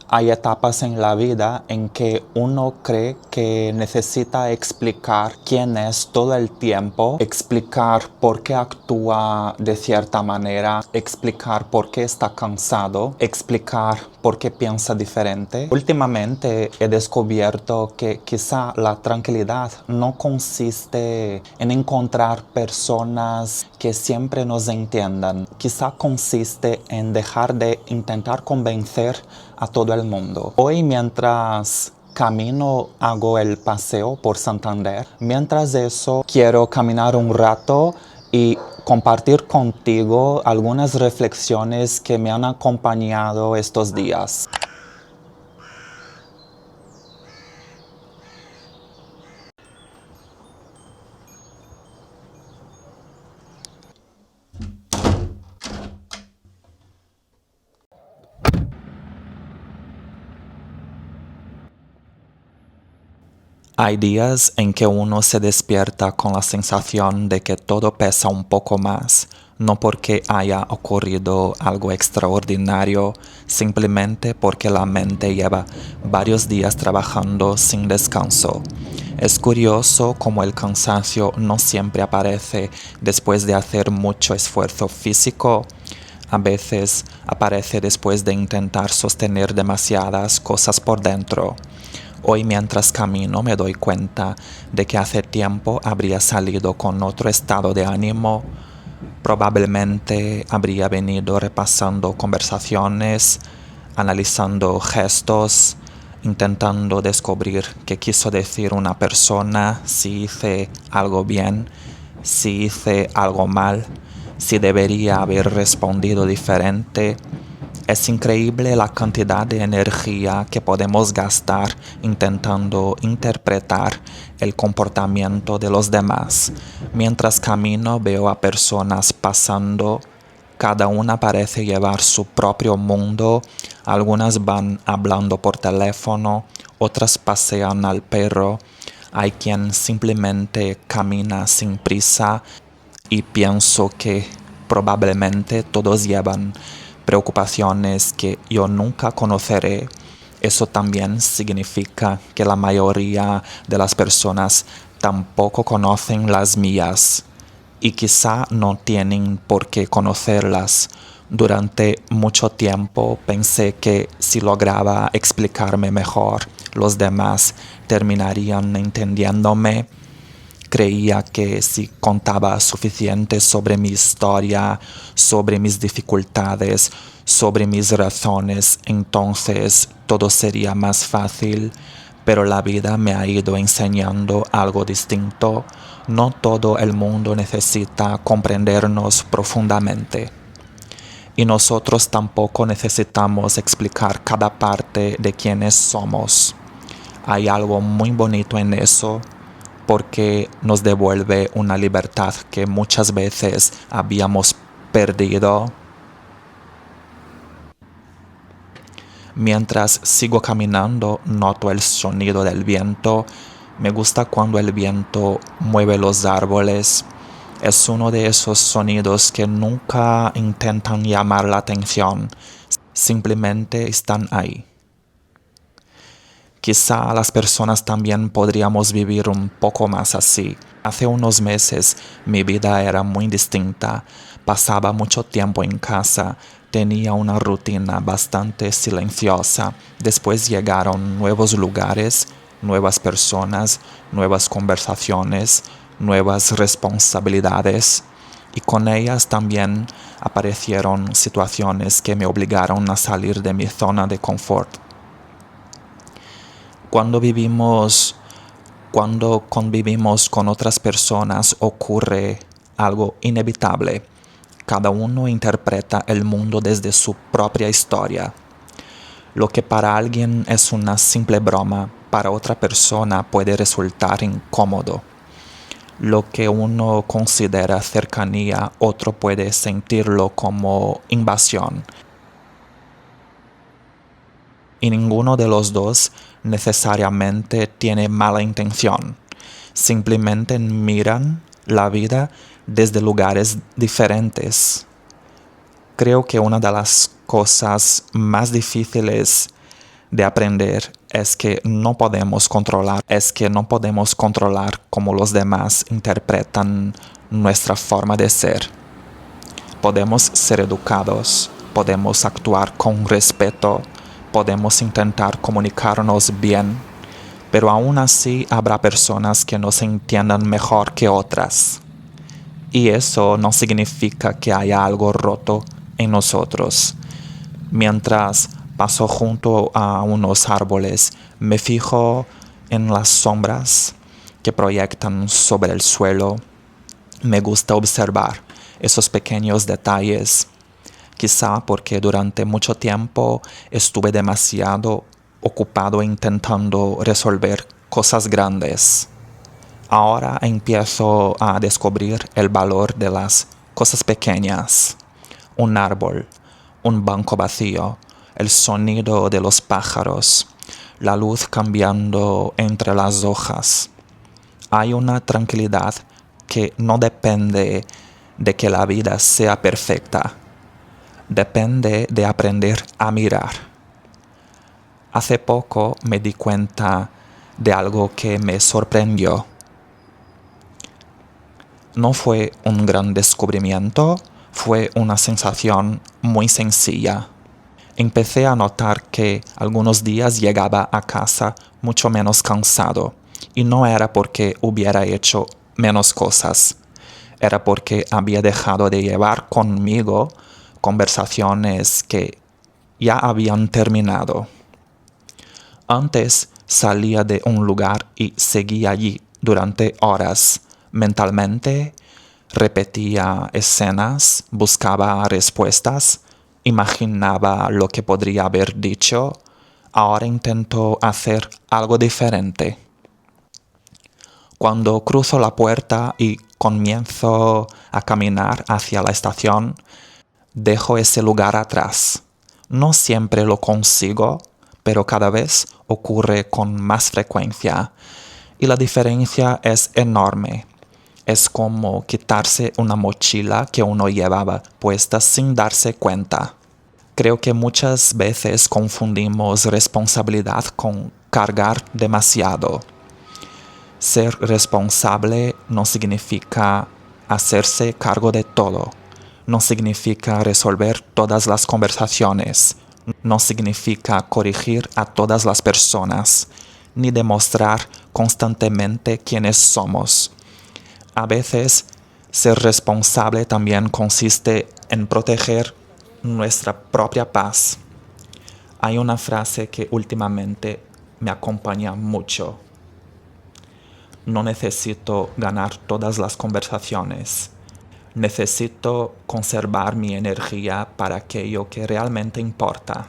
Hay etapas en la vida en que uno cree que necesita explicar quién es todo el tiempo, explicar por qué actúa de cierta manera, explicar por qué está cansado, explicar por qué piensa diferente. Últimamente he descubierto que quizá la tranquilidad no consiste en encontrar personas que siempre nos entiendan. Quizá consiste en dejar de intentar convencer a todo el mundo. Hoy, mientras camino, hago el paseo por Santander. Mientras eso, quiero caminar un rato y compartir contigo algunas reflexiones que me han acompañado estos días. Hay días en que uno se despierta con la sensación de que todo pesa un poco más, no porque haya ocurrido algo extraordinario, simplemente porque la mente lleva varios días trabajando sin descanso. Es curioso cómo el cansancio no siempre aparece después de hacer mucho esfuerzo físico. A veces aparece después de intentar sostener demasiadas cosas por dentro. Hoy, mientras camino, me doy cuenta de que hace tiempo habría salido con otro estado de ánimo. Probablemente habría venido repasando conversaciones, analizando gestos, intentando descubrir qué quiso decir una persona, si hice algo bien, si hice algo mal, si debería haber respondido diferente. Es increíble la cantidad de energía que podemos gastar intentando interpretar el comportamiento de los demás. Mientras camino veo a personas pasando, cada una parece llevar su propio mundo, algunas van hablando por teléfono, otras pasean al perro, hay quien simplemente camina sin prisa y pienso que probablemente todos llevan preocupaciones que yo nunca conoceré. Eso también significa que la mayoría de las personas tampoco conocen las mías y quizá no tienen por qué conocerlas. Durante mucho tiempo pensé que si lograba explicarme mejor, los demás terminarían entendiéndome. Creía que si contaba suficiente sobre mi historia, sobre mis dificultades, sobre mis razones, entonces todo sería más fácil, pero la vida me ha ido enseñando algo distinto. No todo el mundo necesita comprendernos profundamente. Y nosotros tampoco necesitamos explicar cada parte de quiénes somos. Hay algo muy bonito en eso, porque nos devuelve una libertad que muchas veces habíamos perdido. Mientras sigo caminando, noto el sonido del viento. Me gusta cuando el viento mueve los árboles. Es uno de esos sonidos que nunca intentan llamar la atención, simplemente están ahí. Quizá las personas también podríamos vivir un poco más así. Hace unos meses mi vida era muy distinta. Pasaba mucho tiempo en casa, tenía una rutina bastante silenciosa. Después llegaron nuevos lugares, nuevas personas, nuevas conversaciones, nuevas responsabilidades. Y con ellas también aparecieron situaciones que me obligaron a salir de mi zona de confort. Cuando convivimos con otras personas ocurre algo inevitable. Cada uno interpreta el mundo desde su propia historia. Lo que para alguien es una simple broma, para otra persona puede resultar incómodo. Lo que uno considera cercanía, otro puede sentirlo como invasión. Y ninguno de los dos necesariamente tiene mala intención. Simplemente miran la vida desde lugares diferentes. Creo que una de las cosas más difíciles de aprender es que no podemos controlar cómo los demás interpretan nuestra forma de ser. Podemos ser educados, podemos actuar con respeto, podemos intentar comunicarnos bien, pero aún así habrá personas que nos entiendan mejor que otras. Y eso no significa que haya algo roto en nosotros. Mientras paso junto a unos árboles, me fijo en las sombras que proyectan sobre el suelo. Me gusta observar esos pequeños detalles, quizá porque durante mucho tiempo estuve demasiado ocupado intentando resolver cosas grandes. Ahora empiezo a descubrir el valor de las cosas pequeñas. Un árbol, un banco vacío, el sonido de los pájaros, la luz cambiando entre las hojas. Hay una tranquilidad que no depende de que la vida sea perfecta. Depende de aprender a mirar. Hace poco me di cuenta de algo que me sorprendió. No fue un gran descubrimiento, fue una sensación muy sencilla. Empecé a notar que algunos días llegaba a casa mucho menos cansado, y no era porque hubiera hecho menos cosas, era porque había dejado de llevar conmigo conversaciones que ya habían terminado. Antes salía de un lugar y seguía allí durante horas. Mentalmente repetía escenas, buscaba respuestas, imaginaba lo que podría haber dicho. Ahora intento hacer algo diferente. Cuando cruzo la puerta y comienzo a caminar hacia la estación, dejo ese lugar atrás. No siempre lo consigo, pero cada vez ocurre con más frecuencia. Y la diferencia es enorme. Es como quitarse una mochila que uno llevaba puesta sin darse cuenta. Creo que muchas veces confundimos responsabilidad con cargar demasiado. Ser responsable no significa hacerse cargo de todo. No significa resolver todas las conversaciones. No significa corregir a todas las personas, ni demostrar constantemente quiénes somos. A veces, ser responsable también consiste en proteger nuestra propia paz. Hay una frase que últimamente me acompaña mucho. No necesito ganar todas las conversaciones. Necesito conservar mi energía para aquello que realmente importa.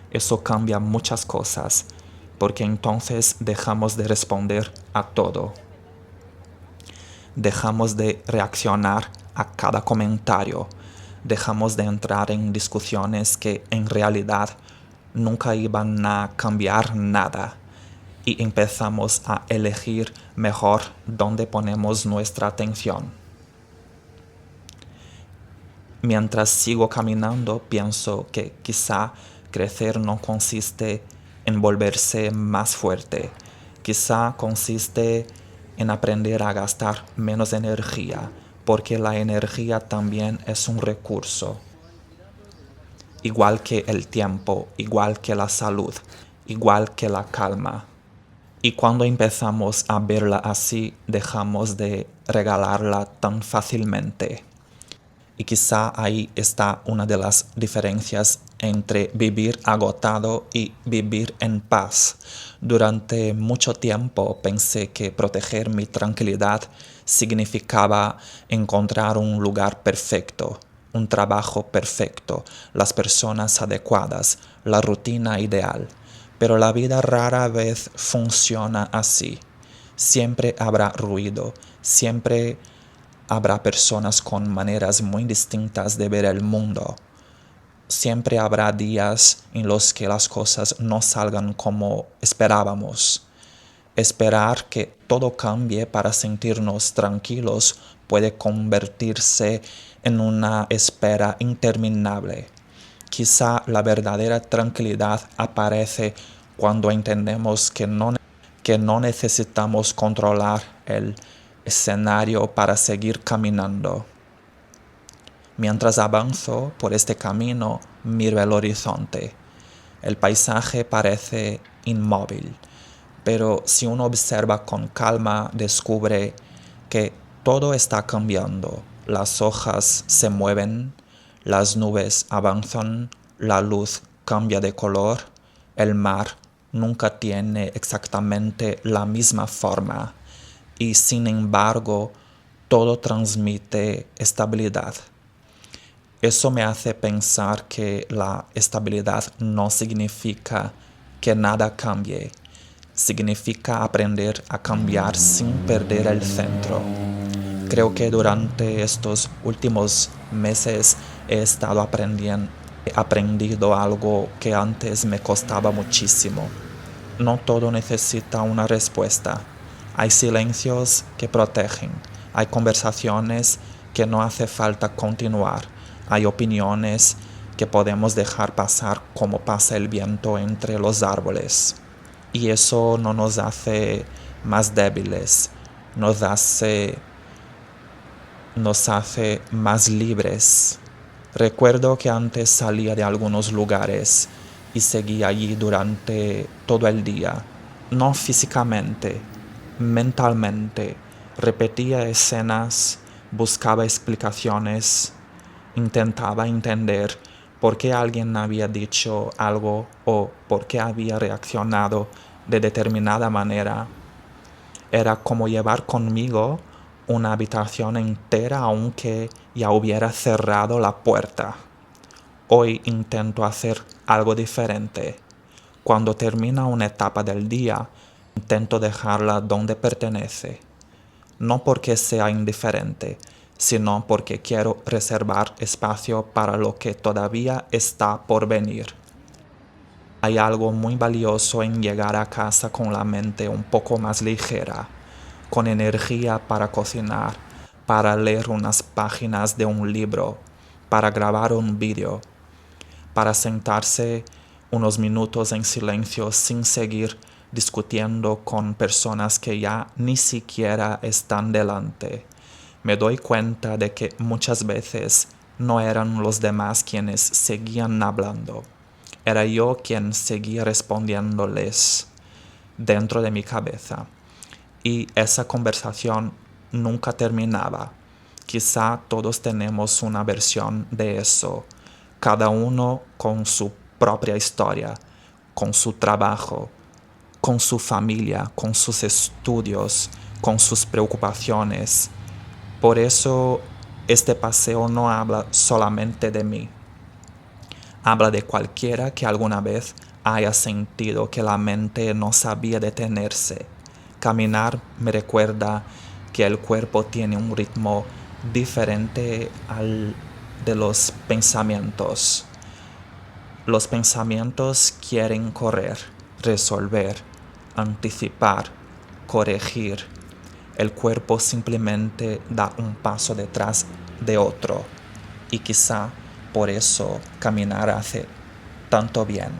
Eso cambia muchas cosas, porque entonces dejamos de responder a todo. Dejamos de reaccionar a cada comentario. Dejamos de entrar en discusiones que en realidad nunca iban a cambiar nada. Y empezamos a elegir mejor dónde ponemos nuestra atención. Mientras sigo caminando, pienso que quizá crecer no consiste en volverse más fuerte. Quizá consiste en aprender a gastar menos energía, porque la energía también es un recurso. Igual que el tiempo, igual que la salud, igual que la calma. Y cuando empezamos a verla así, dejamos de regalarla tan fácilmente. Y quizá ahí está una de las diferencias entre vivir agotado y vivir en paz. Durante mucho tiempo pensé que proteger mi tranquilidad significaba encontrar un lugar perfecto, un trabajo perfecto, las personas adecuadas, la rutina ideal. Pero la vida rara vez funciona así. Siempre habrá ruido, siempre habrá personas con maneras muy distintas de ver el mundo. Siempre habrá días en los que las cosas no salgan como esperábamos. Esperar que todo cambie para sentirnos tranquilos puede convertirse en una espera interminable. Quizá la verdadera tranquilidad aparece cuando entendemos que no necesitamos controlar el escenario para seguir caminando. Mientras avanzo por este camino, miro el horizonte. El paisaje parece inmóvil, pero si uno observa con calma, descubre que todo está cambiando. Las hojas se mueven, las nubes avanzan, la luz cambia de color, el mar nunca tiene exactamente la misma forma y sin embargo todo transmite estabilidad. Eso me hace pensar que la estabilidad no significa que nada cambie, significa aprender a cambiar sin perder el centro. Creo que durante estos últimos meses he estado aprendido algo que antes me costaba muchísimo. No todo necesita una respuesta. Hay silencios que protegen, hay conversaciones que no hace falta continuar, hay opiniones que podemos dejar pasar como pasa el viento entre los árboles. Y eso no nos hace más débiles, nos hace más libres. Recuerdo que antes salía de algunos lugares y seguía allí durante todo el día, no físicamente, mentalmente. Repetía escenas, buscaba explicaciones, intentaba entender por qué alguien había dicho algo o por qué había reaccionado de determinada manera. Era como llevar conmigo una habitación entera aunque ya hubiera cerrado la puerta. Hoy intento hacer algo diferente. Cuando termina una etapa del día, intento dejarla donde pertenece. No porque sea indiferente, sino porque quiero reservar espacio para lo que todavía está por venir. Hay algo muy valioso en llegar a casa con la mente un poco más ligera, con energía para cocinar, para leer unas páginas de un libro, para grabar un vídeo, para sentarse unos minutos en silencio sin seguir discutiendo con personas que ya ni siquiera están delante. Me doy cuenta de que muchas veces no eran los demás quienes seguían hablando. Era yo quien seguía respondiéndoles dentro de mi cabeza. Y esa conversación nunca terminaba. Quizá todos tenemos una versión de eso, cada uno con su propia historia, con su trabajo, con su familia, con sus estudios, con sus preocupaciones. Por eso este paseo no habla solamente de mí. Habla de cualquiera que alguna vez haya sentido que la mente no sabía detenerse. Caminar me recuerda que el cuerpo tiene un ritmo diferente al de los pensamientos. Los pensamientos quieren correr, resolver, anticipar, corregir. El cuerpo simplemente da un paso detrás de otro y quizá por eso caminar hace tanto bien,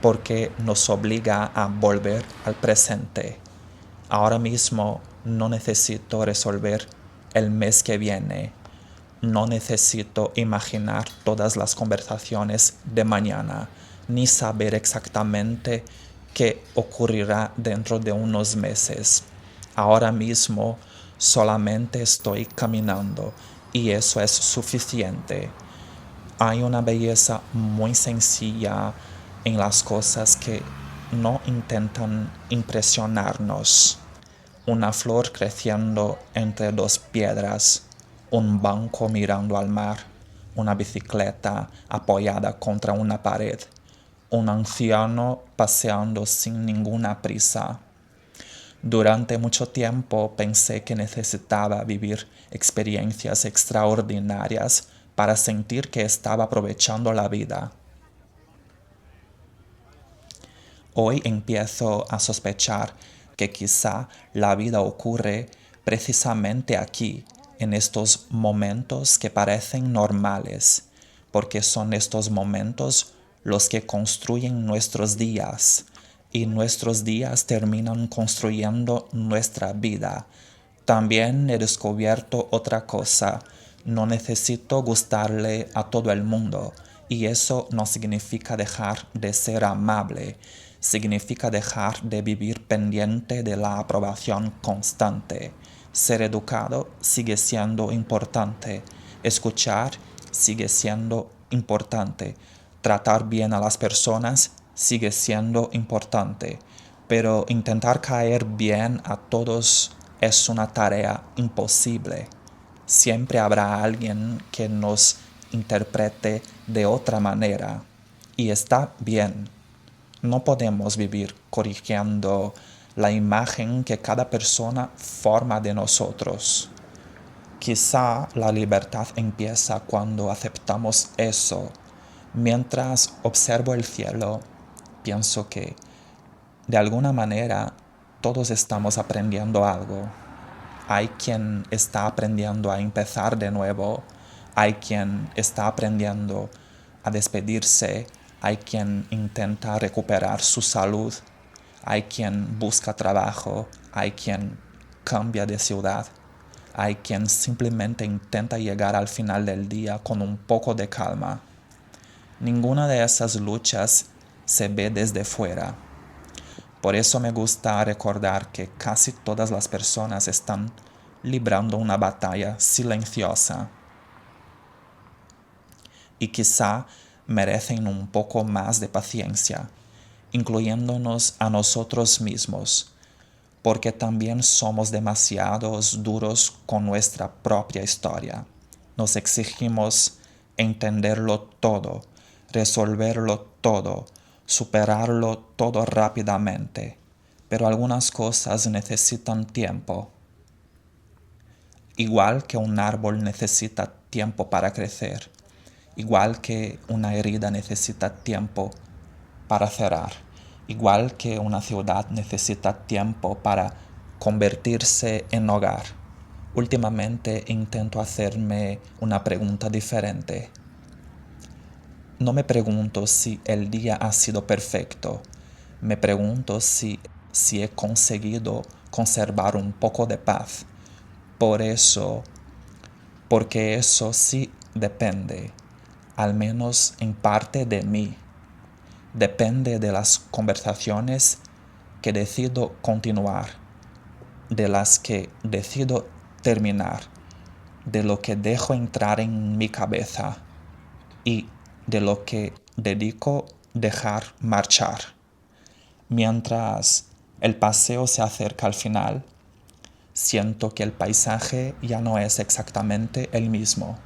porque nos obliga a volver al presente. Ahora mismo no necesito resolver el mes que viene, no necesito imaginar todas las conversaciones de mañana, ni saber exactamente qué ocurrirá dentro de unos meses. Ahora mismo solamente estoy caminando y eso es suficiente. Hay una belleza muy sencilla en las cosas que no intentan impresionarnos. Una flor creciendo entre dos piedras, un banco mirando al mar, una bicicleta apoyada contra una pared, un anciano paseando sin ninguna prisa. Durante mucho tiempo pensé que necesitaba vivir experiencias extraordinarias para sentir que estaba aprovechando la vida. Hoy empiezo a sospechar que quizá la vida ocurre precisamente aquí, en estos momentos que parecen normales, porque son estos momentos los que construyen nuestros días, y nuestros días terminan construyendo nuestra vida. También he descubierto otra cosa: no necesito gustarle a todo el mundo, y eso no significa dejar de ser amable, significa dejar de vivir pendiente de la aprobación constante. Ser educado sigue siendo importante, escuchar sigue siendo importante, tratar bien a las personas sigue siendo importante, pero intentar caer bien a todos es una tarea imposible. Siempre habrá alguien que nos interprete de otra manera, y está bien. No podemos vivir corrigiendo la imagen que cada persona forma de nosotros. Quizá la libertad empieza cuando aceptamos eso. Mientras observo el cielo, pienso que, de alguna manera, todos estamos aprendiendo algo. Hay quien está aprendiendo a empezar de nuevo, hay quien está aprendiendo a despedirse, hay quien intenta recuperar su salud, hay quien busca trabajo, hay quien cambia de ciudad, hay quien simplemente intenta llegar al final del día con un poco de calma. Ninguna de esas luchas se ve desde fuera. Por eso me gusta recordar que casi todas las personas están librando una batalla silenciosa, y quizá merecen un poco más de paciencia, incluyéndonos a nosotros mismos, porque también somos demasiados duros con nuestra propia historia. Nos exigimos entenderlo todo, resolverlo todo, superarlo todo rápidamente, pero algunas cosas necesitan tiempo. Igual que un árbol necesita tiempo para crecer, igual que una herida necesita tiempo para cerrar, igual que una ciudad necesita tiempo para convertirse en hogar. Últimamente intento hacerme una pregunta diferente. No me pregunto si el día ha sido perfecto, me pregunto si he conseguido conservar un poco de paz. Porque eso sí depende, al menos en parte, de mí. Depende de las conversaciones que decido continuar, de las que decido terminar, de lo que dejo entrar en mi cabeza y de lo que dedico dejar marchar. Mientras el paseo se acerca al final, siento que el paisaje ya no es exactamente el mismo.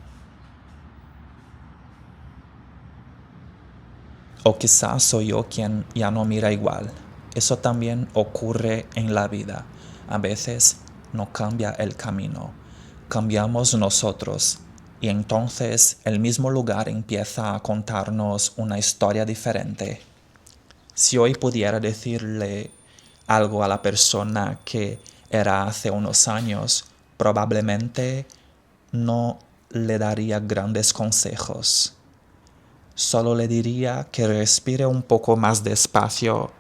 O quizás soy yo quien ya no mira igual. Eso también ocurre en la vida. A veces no cambia el camino, cambiamos nosotros, y entonces el mismo lugar empieza a contarnos una historia diferente. Si hoy pudiera decirle algo a la persona que era hace unos años, probablemente no le daría grandes consejos. Solo le diría que respire un poco más despacio,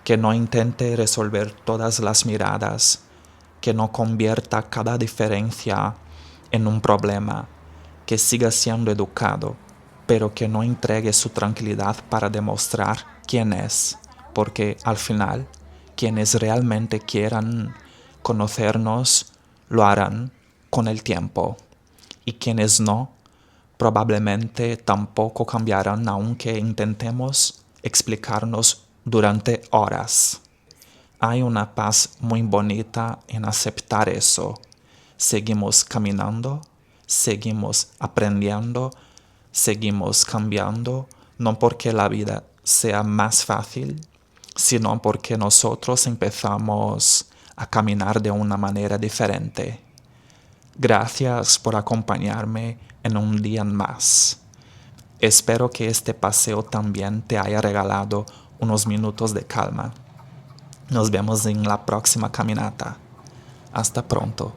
que no intente resolver todas las miradas, que no convierta cada diferencia en un problema, que siga siendo educado, pero que no entregue su tranquilidad para demostrar quién es, porque al final, quienes realmente quieran conocernos lo harán con el tiempo, y quienes no, probablemente tampoco cambiarán aunque intentemos explicarnos durante horas. Hay una paz muy bonita en aceptar eso. Seguimos caminando, seguimos aprendiendo, seguimos cambiando, no porque la vida sea más fácil, sino porque nosotros empezamos a caminar de una manera diferente. Gracias por acompañarme en un día más. Espero que este paseo también te haya regalado unos minutos de calma. Nos vemos en la próxima caminata. Hasta pronto.